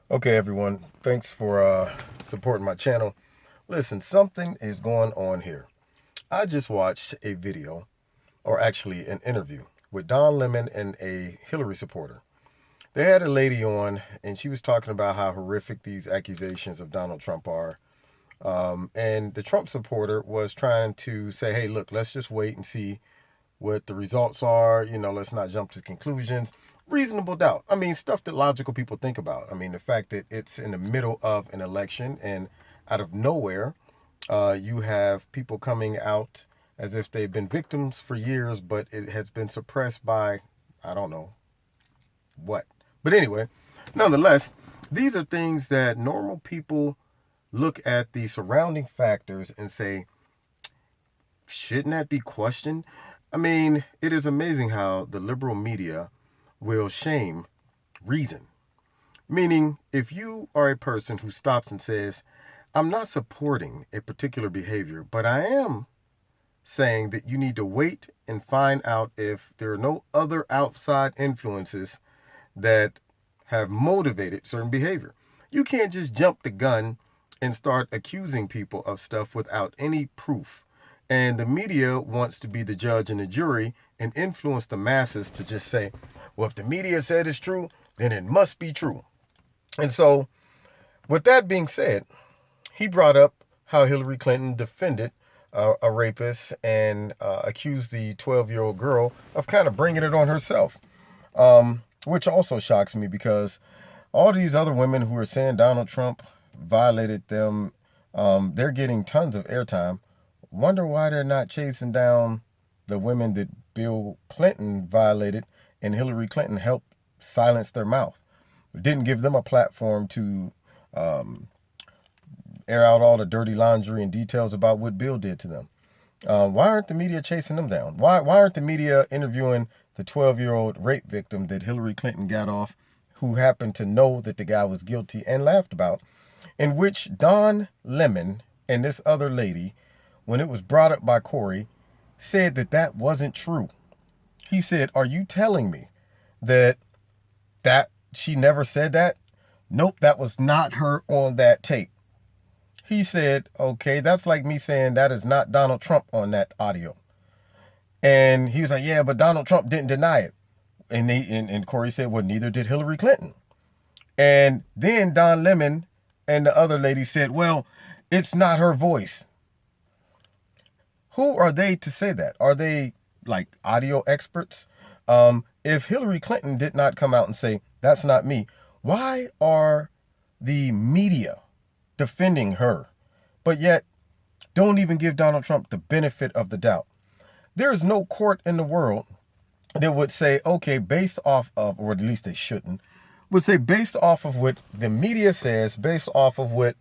Okay, everyone. Thanks for supporting my channel. Listen, something is going on here. I just watched a video, or actually an interview, with Don Lemon and a Hillary supporter. They had a lady on, and she was talking about how horrific these accusations of Donald Trump are. And the Trump supporter was trying to say, hey, look, let's just wait and see what the results are. Let's not jump to conclusions. Reasonable doubt. I mean, stuff that logical people think about. I mean, the fact that it's in the middle of an election and out of nowhere, you have people coming out as if they've been victims for years, but it has been suppressed by, I don't know what. But anyway, nonetheless, these are things that normal people look at the surrounding factors and say, shouldn't that be questioned? I mean, it is amazing how the liberal media will shame reason. Meaning, if you are a person who stops and says, I'm not supporting a particular behavior, but I am saying that you need to wait and find out if there are no other outside influences that have motivated certain behavior. You can't just jump the gun and start accusing people of stuff without any proof. And the media wants to be the judge and the jury and influence the masses to just say, well, if the media said it's true, then it must be true. And so, with that being said, he brought up how Hillary Clinton defended a rapist and accused the 12-year-old girl of kind of bringing it on herself, which also shocks me because all these other women who are saying Donald Trump violated them, they're getting tons of airtime. Wonder why they're not chasing down the women that Bill Clinton violated and Hillary Clinton helped silence their mouth. Didn't give them a platform to air out all the dirty laundry and details about what Bill did to them. Why aren't the media chasing them down? Why aren't the media interviewing the 12-year-old rape victim that Hillary Clinton got off, who happened to know that the guy was guilty and laughed about, in which Don Lemon and this other lady, when it was brought up by Corey, said that that wasn't true. He said, are you telling me that she never said that? Nope, that was not her on that tape. He said, okay, that's like me saying that is not Donald Trump on that audio. And he was like, yeah, but Donald Trump didn't deny it. And Corey said, well, neither did Hillary Clinton. And then Don Lemon and the other lady said, well, it's not her voice. Who are they to say that? Are they like audio experts? If Hillary Clinton did not come out and say, that's not me, why are the media defending her, but yet don't even give Donald Trump the benefit of the doubt? There is no court in the world that would say, okay, based off of, or at least they shouldn't, would say based off of what the media says, based off of what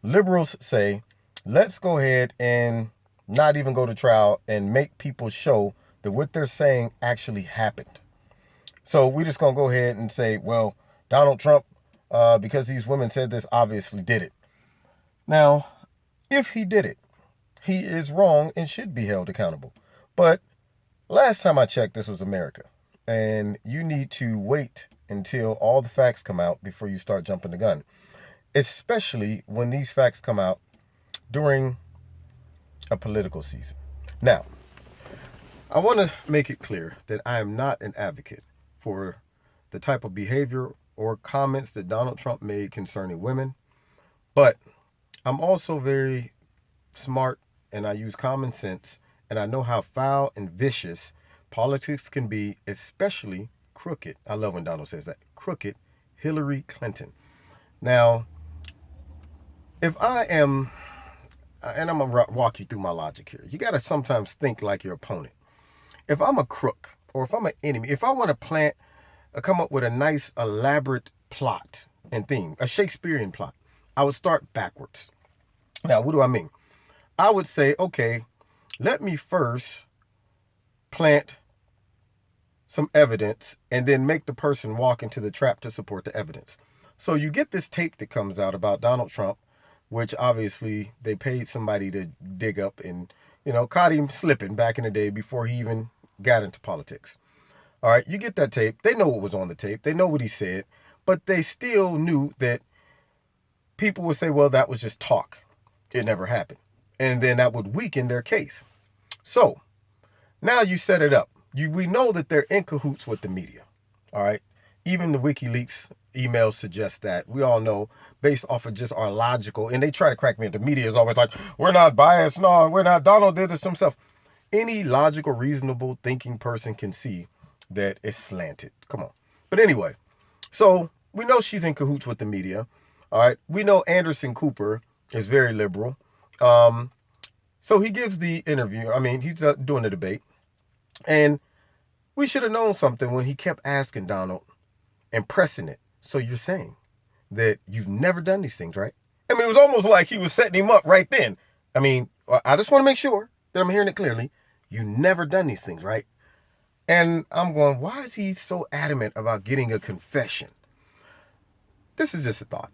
liberals say, let's go ahead and not even go to trial and make people show that what they're saying actually happened. So we're just going to go ahead and say, well, Donald Trump, because these women said this, obviously did it. Now, if he did it, he is wrong and should be held accountable. But last time I checked, this was America. And you need to wait until all the facts come out before you start jumping the gun. Especially when these facts come out during a political season. Now, I want to make it clear that I am not an advocate for the type of behavior or comments that Donald Trump made concerning women, but I'm also very smart and I use common sense and I know how foul and vicious politics can be, especially crooked. I love when Donald says that, crooked Hillary Clinton. Now, if I am, and I'm going to walk you through my logic here, you got to sometimes think like your opponent. If I'm a crook or if I'm an enemy, if I want to come up with a nice elaborate plot and theme, a Shakespearean plot, I would start backwards. Now, what do I mean? I would say, okay, let me first plant some evidence and then make the person walk into the trap to support the evidence. So you get this tape that comes out about Donald Trump, which obviously they paid somebody to dig up and, caught him slipping back in the day before he even got into politics. All right, you get that tape. They know what was on the tape. They know what he said, but they still knew that people would say, well, that was just talk. It never happened. And then that would weaken their case. So now you set it up. We know that they're in cahoots with the media. All right. Even the WikiLeaks emails suggest that. We all know based off of just our logical, and they try to crack me. The media is always like, we're not biased. No, we're not. Donald did this himself. Any logical, reasonable thinking person can see that it's slanted. Come on. But anyway, so we know she's in cahoots with the media. All right. We know Anderson Cooper is very liberal. So he gives the interview. I mean, he's doing the debate. And we should have known something when he kept asking Donald and pressing it. So you're saying that you've never done these things, right? I mean, it was almost like he was setting him up right then. I mean, I just want to make sure that I'm hearing it clearly. You never done these things, right? And I'm going, why is he so adamant about getting a confession? This is just a thought.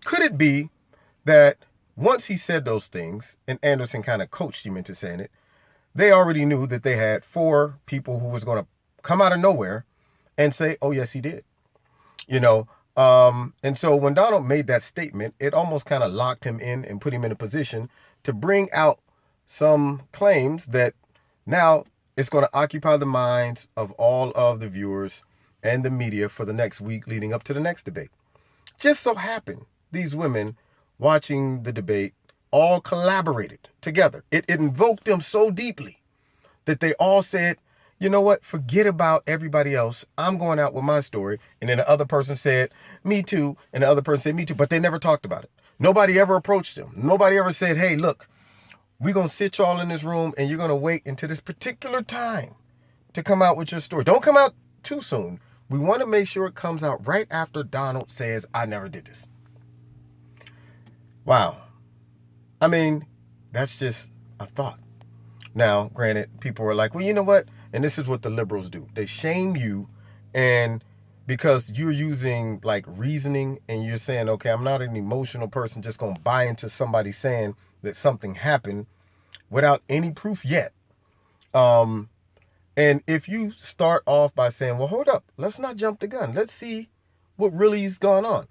Could it be that once he said those things, and Anderson kind of coached him into saying it, they already knew that they had 4 people who was going to come out of nowhere and say, oh, yes, he did. And so when Donald made that statement, it almost kind of locked him in and put him in a position to bring out some claims that now it's going to occupy the minds of all of the viewers and the media for the next week leading up to the next debate. Just so happened, these women watching the debate all collaborated together. It invoked them so deeply that they all said, you know what, forget about everybody else. I'm going out with my story. And then the other person said, me too. And the other person said, me too. But they never talked about it. Nobody ever approached them. Nobody ever said, hey, look, we're going to sit y'all in this room and you're going to wait until this particular time to come out with your story. Don't come out too soon. We want to make sure it comes out right after Donald says, I never did this. Wow. I mean, that's just a thought. Now, granted, people are like, well, you know what? And this is what the liberals do. They shame you, and because you're using like reasoning and you're saying, okay, I'm not an emotional person just going to buy into somebody saying that something happened without any proof yet. And if you start off by saying, well, hold up, let's not jump the gun. Let's see what really is going on.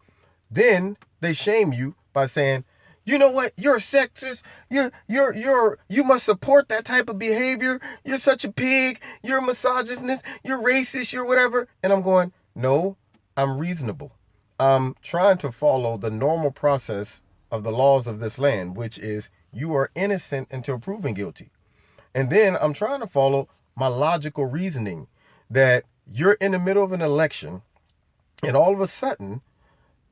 Then they shame you by saying, you know what? You're a sexist. You must support that type of behavior. You're such a pig. You're a misogynist. You're racist. You're whatever. And I'm going, no, I'm reasonable. I'm trying to follow the normal process of the laws of this land, which is you are innocent until proven guilty. And then I'm trying to follow my logical reasoning that you're in the middle of an election and all of a sudden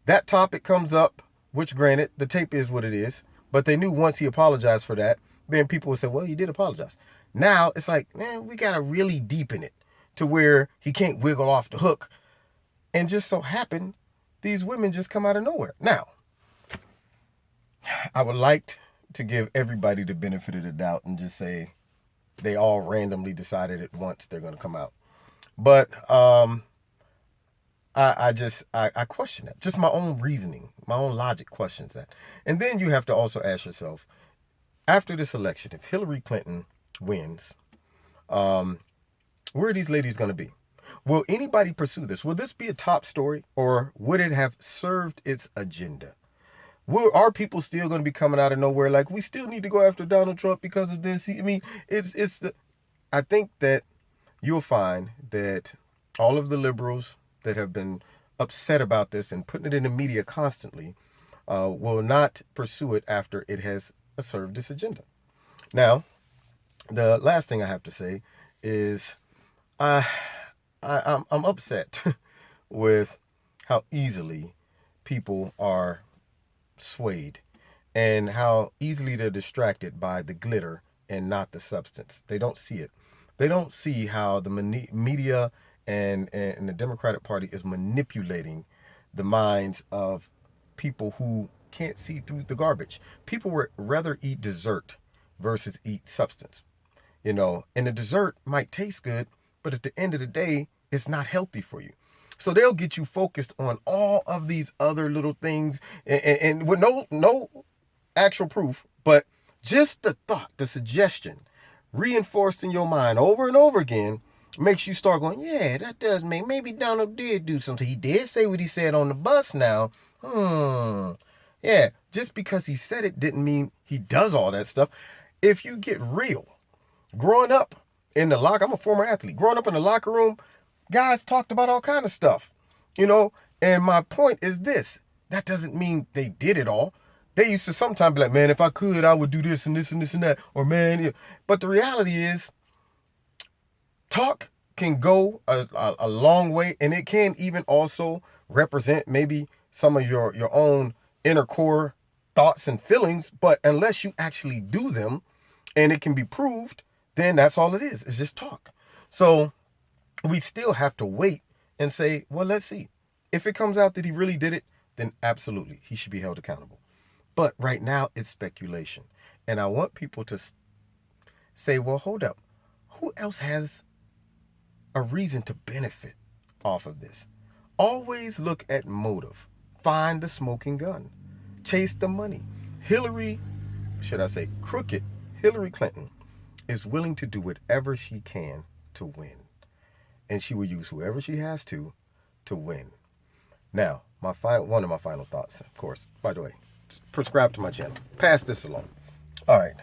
that topic comes up, which granted, the tape is what it is, but they knew once he apologized for that, then people would say, well, you did apologize. Now it's like, man, we got to really deepen it to where he can't wiggle off the hook. And just so happened, these women just come out of nowhere. Now, I would like to give everybody the benefit of the doubt and just say they all randomly decided at once they're going to come out. But I question that. Just my own reasoning, my own logic questions that. And then you have to also ask yourself, after this election, if Hillary Clinton wins, where are these ladies going to be? Will anybody pursue this? Will this be a top story, or would it have served its agenda? Are people still going to be coming out of nowhere like, we still need to go after Donald Trump because of this? I mean, I think that you'll find that all of the liberals that have been upset about this and putting it in the media constantly will not pursue it after it has served its agenda. Now, the last thing I have to say is I'm upset with how easily people are swayed and how easily they're distracted by the glitter and not the substance. They don't see it. They don't see how the media and the Democratic Party is manipulating the minds of people who can't see through the garbage. People would rather eat dessert versus eat substance, and the dessert might taste good, but at the end of the day, it's not healthy for you. So they'll get you focused on all of these other little things and with no actual proof, but just the thought, the suggestion, reinforced in your mind over and over again, makes you start going, yeah, that does maybe Donald did do something. He did say what he said on the bus now. Yeah, just because he said it didn't mean he does all that stuff. If you get real, growing up in the locker, I'm a former athlete. Growing up in the locker room, guys talked about all kind of stuff, you know. And my point is this: that doesn't mean they did it all. They used to sometimes be like, "Man, if I could, I would do this and this and this and that," or "Man," yeah. But the reality is, talk can go a long way, and it can even also represent maybe some of your own inner core thoughts and feelings. But unless you actually do them and it can be proved, then that's all it is. It's just talk. So we still have to wait and say, well, let's see. If it comes out that he really did it, then absolutely, he should be held accountable. But right now, it's speculation. And I want people to say, well, hold up. Who else has a reason to benefit off of this? Always look at motive. Find the smoking gun. Chase the money. Crooked Hillary Clinton is willing to do whatever she can to win. And she will use whoever she has to win. Now, one of my final thoughts, of course, by the way, subscribe to my channel. Pass this along. All right.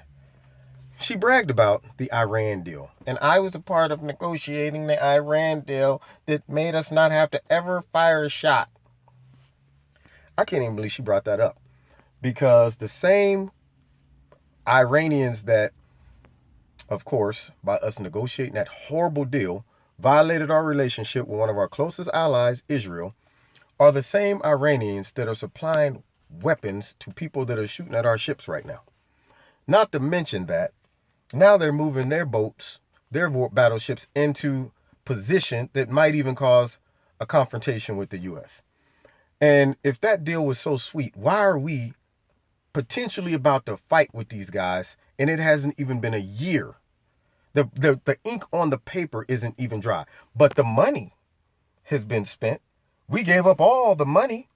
She bragged about the Iran deal. And I was a part of negotiating the Iran deal that made us not have to ever fire a shot. I can't even believe she brought that up. Because the same Iranians that, of course, by us negotiating that horrible deal, violated our relationship with one of our closest allies, Israel, are the same Iranians that are supplying weapons to people that are shooting at our ships right now. Not to mention that now they're moving their boats, their battleships, into position that might even cause a confrontation with the U.S. And if that deal was so sweet, why are we potentially about to fight with these guys and it hasn't even been a year? The ink on the paper isn't even dry, but the money has been spent. We gave up all the money.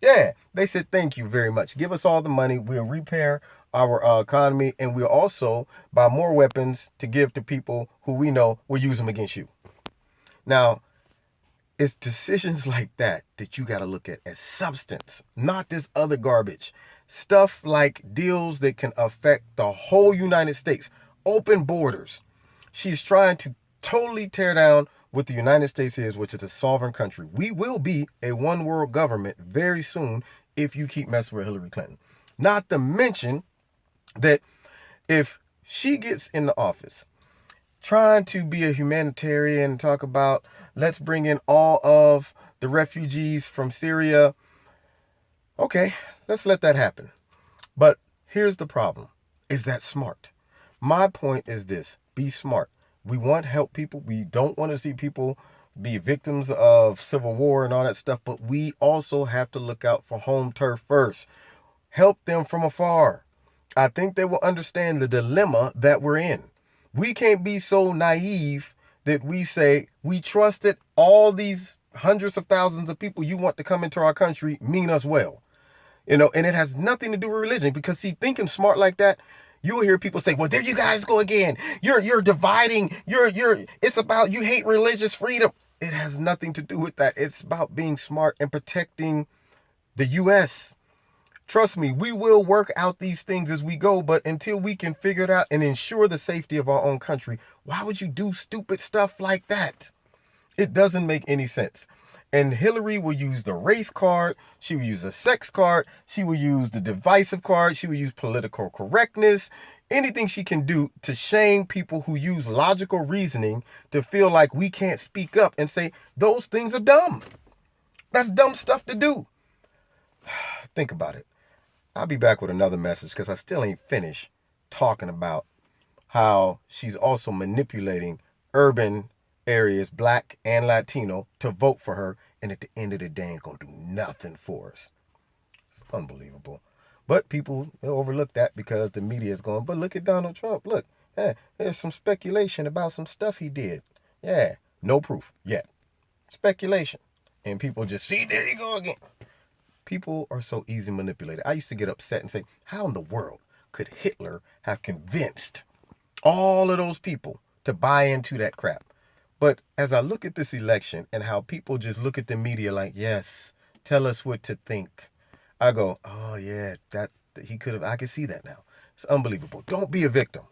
Yeah, they said, thank you very much. Give us all the money. We'll repair our economy, and we'll also buy more weapons to give to people who we know will use them against you. Now, it's decisions like that you got to look at as substance, not this other garbage. Stuff like deals that can affect the whole United States. Open borders. She's trying to totally tear down what the United States is, which is a sovereign country. We will be a one world government very soon if you keep messing with Hillary Clinton. Not to mention that if she gets in the office trying to be a humanitarian and talk about let's bring in all of the refugees from Syria, okay, let's let that happen. But here's the problem. Is that smart? My point is this. Be smart. We want to help people. We don't want to see people be victims of civil war and all that stuff, but we also have to look out for home turf first. Help them from afar. I think they will understand the dilemma that we're in. We can't be so naive that we say we trusted all these hundreds of thousands of people you want to come into our country mean us well. And it has nothing to do with religion, because see, thinking smart like that, you'll hear people say, well, there you guys go again. You're dividing. It's about you hate religious freedom. It has nothing to do with that. It's about being smart and protecting the U.S. Trust me, we will work out these things as we go, but until we can figure it out and ensure the safety of our own country, why would you do stupid stuff like that? It doesn't make any sense. And Hillary will use the race card. She will use a sex card. She will use the divisive card. She will use political correctness. Anything she can do to shame people who use logical reasoning to feel like we can't speak up and say, those things are dumb. That's dumb stuff to do. Think about it. I'll be back with another message because I still ain't finished talking about how she's also manipulating urban areas, Black and Latino, to vote for her, and at the end of the day ain't gonna do nothing for us. It's unbelievable. But people overlook that because the media is going, but look at Donald Trump. Look, there's some speculation about some stuff he did. Yeah, no proof yet. Speculation. And people just see, there you go again. People are so easy manipulated. I used to get upset and say, how in the world could Hitler have convinced all of those people to buy into that crap? But as I look at this election and how people just look at the media like, yes, tell us what to think, I go, oh yeah, that he could have. I can see that now. It's unbelievable. Don't be a victim.